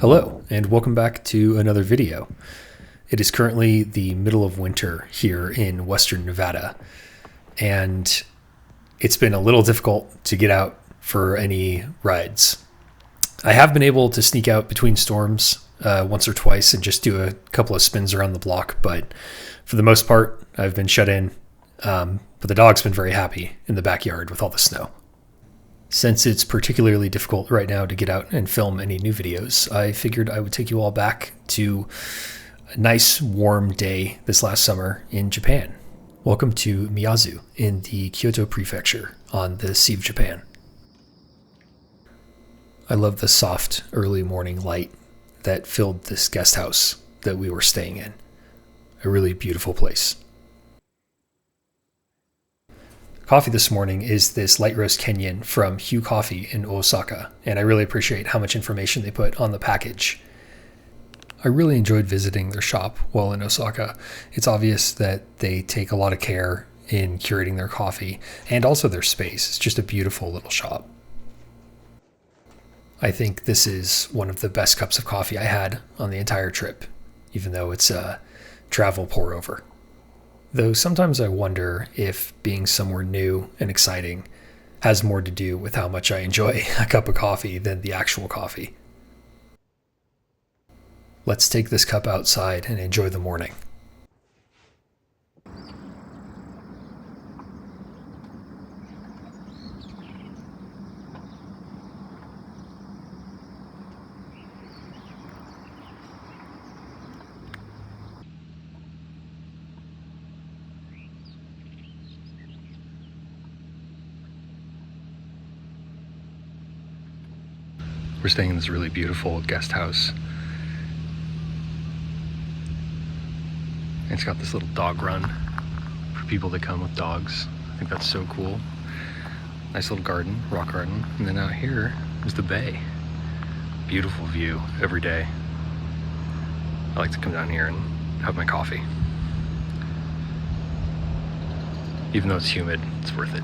Hello, and welcome back to another video. It is currently the middle of winter here in western Nevada, and it's been a little difficult to get out for any rides. I have been able to sneak out between storms once or twice and just do a couple of spins around the block, but for the most part, I've been shut in. But the dog's been very happy in the backyard with all the snow. Since it's particularly difficult right now to get out and film any new videos, I figured I would take you all back to a nice warm day this last summer in Japan. Welcome to Miyazu in the Kyoto Prefecture on the Sea of Japan. I love the soft early morning light that filled this guest house that we were staying in. A really beautiful place. Coffee this morning is this light roast Kenyan from Hue Coffee in Osaka, and I really appreciate how much information they put on the package. I really enjoyed visiting their shop while in Osaka. It's obvious that they take a lot of care in curating their coffee and also their space. It's just a beautiful little shop. I think this is one of the best cups of coffee I had on the entire trip, even though it's a travel pour over. Though sometimes I wonder if being somewhere new and exciting has more to do with how much I enjoy a cup of coffee than the actual coffee. Let's take this cup outside and enjoy the morning. We're staying in this really beautiful guest house. And it's got this little dog run for people that come with dogs. I think that's so cool. Nice little garden, rock garden. And then out here is the bay. Beautiful view every day. I like to come down here and have my coffee. Even though it's humid, it's worth it.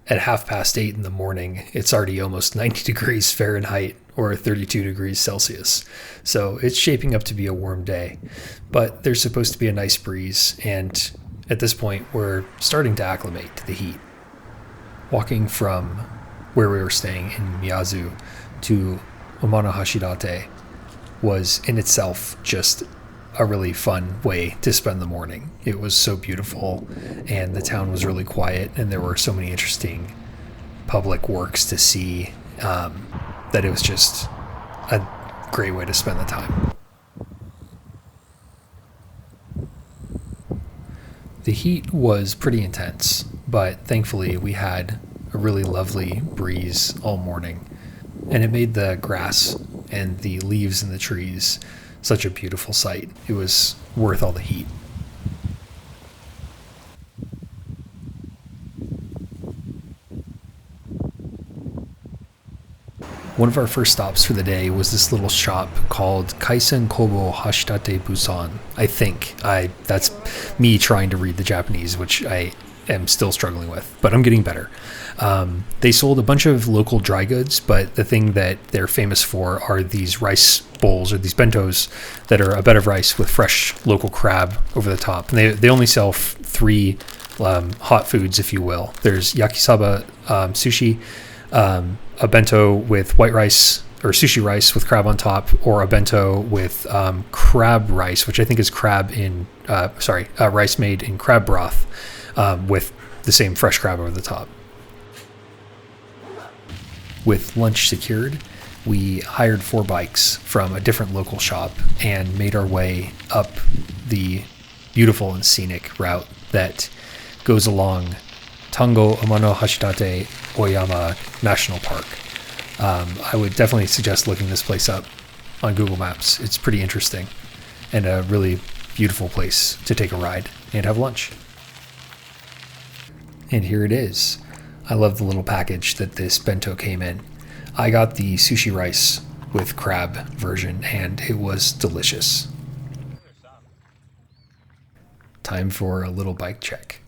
At 8:30 in the morning, it's already almost 90 degrees Fahrenheit or 32 degrees Celsius. So it's shaping up to be a warm day, but there's supposed to be a nice breeze. And at this point, we're starting to acclimate to the heat. Walking from where we were staying in Miyazu to Amanohashidate was in itself just a really fun way to spend the morning. It was so beautiful, and the town was really quiet, and there were so many interesting public works to see that it was just a great way to spend the time. The heat was pretty intense, but thankfully we had a really lovely breeze all morning, and it made the grass and the leaves in the trees such a beautiful sight. It was worth all the heat. One of our first stops for the day was this little shop called Kaisen Kobo Hashidate Busan. I think that's me trying to read the Japanese, which I am still struggling with, but I'm getting better. They sold a bunch of local dry goods, but the thing that they're famous for are these rice bowls or these bentos that are a bed of rice with fresh local crab over the top. And they only sell three hot foods, if you will. There's yakisaba sushi, a bento with white rice or sushi rice with crab on top, or a bento with crab rice, which I think is rice made in crab broth with the same fresh crab over the top. With lunch secured, we hired 4 bikes from a different local shop and made our way up the beautiful and scenic route that goes along Tango Amanohashidate Oyama National Park. I would definitely suggest looking this place up on Google Maps. It's pretty interesting and a really beautiful place to take a ride and have lunch. And here it is. I love the little package that this bento came in. I got the sushi rice with crab version, and it was delicious. Time for a little bike check.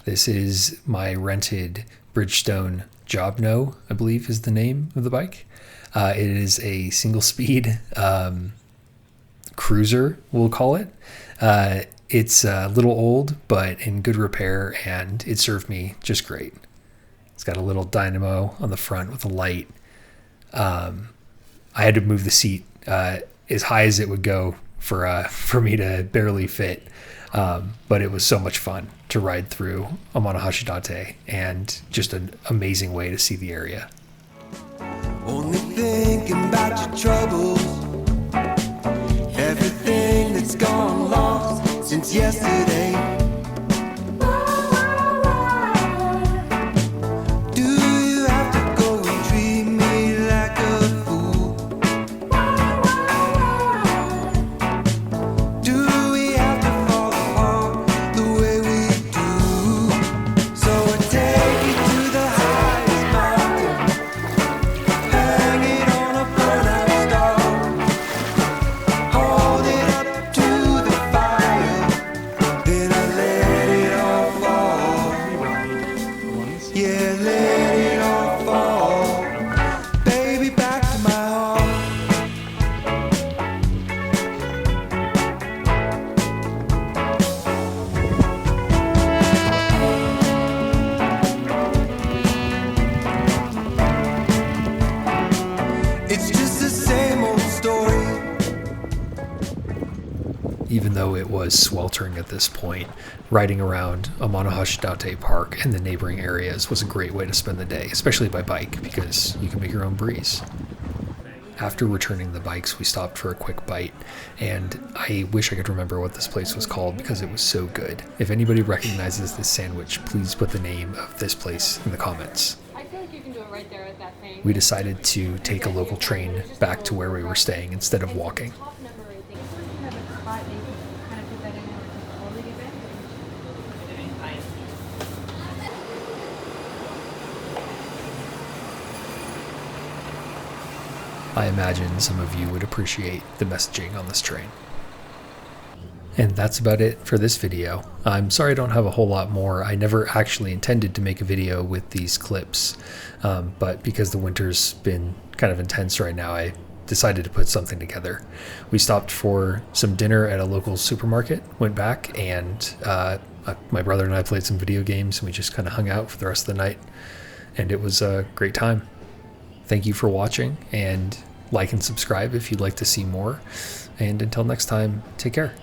This is my rented Bridgestone Jobno, I believe is the name of the bike. It is a single speed cruiser, we'll call it. It's a little old, but in good repair, and it served me just great. It's got a little dynamo on the front with a light. I had to move the seat as high as it would go for me to barely fit. But it was so much fun to ride through Amanohashidate, and just an amazing way to see the area. Only thinking about your troubles, everything that's gone lost since yesterday. Do you have to go and treat me like a fool? Do we have to fall apart the way we do? So I take you to the highest mountain, hang it on a burnout star, hold it up to the fire, then I let it all fall. Yeah, let it all fall. Baby, back to my heart. It's just the same old story. Even though it was sweltering at this point, riding around Amanohashidate Park and the neighboring areas was a great way to spend the day, especially by bike, because you can make your own breeze. After returning the bikes, we stopped for a quick bite, and I wish I could remember what this place was called because it was so good. If anybody recognizes this sandwich, please put the name of this place in the comments. I feel like you can do it right there at that thing. We decided to take a local train back to where we were staying instead of walking. Top number right there. If you have a spot, they can kind of put that in there with the quality bit. I imagine some of you would appreciate the messaging on this train. And that's about it for this video. I'm sorry I don't have a whole lot more. I never actually intended to make a video with these clips, but because the winter's been kind of intense right now, I decided to put something together. We stopped for some dinner at a local supermarket, went back, and my brother and I played some video games, and we just kind of hung out for the rest of the night, and it was a great time. Thank you for watching, and like and subscribe if you'd like to see more. And until next time, take care.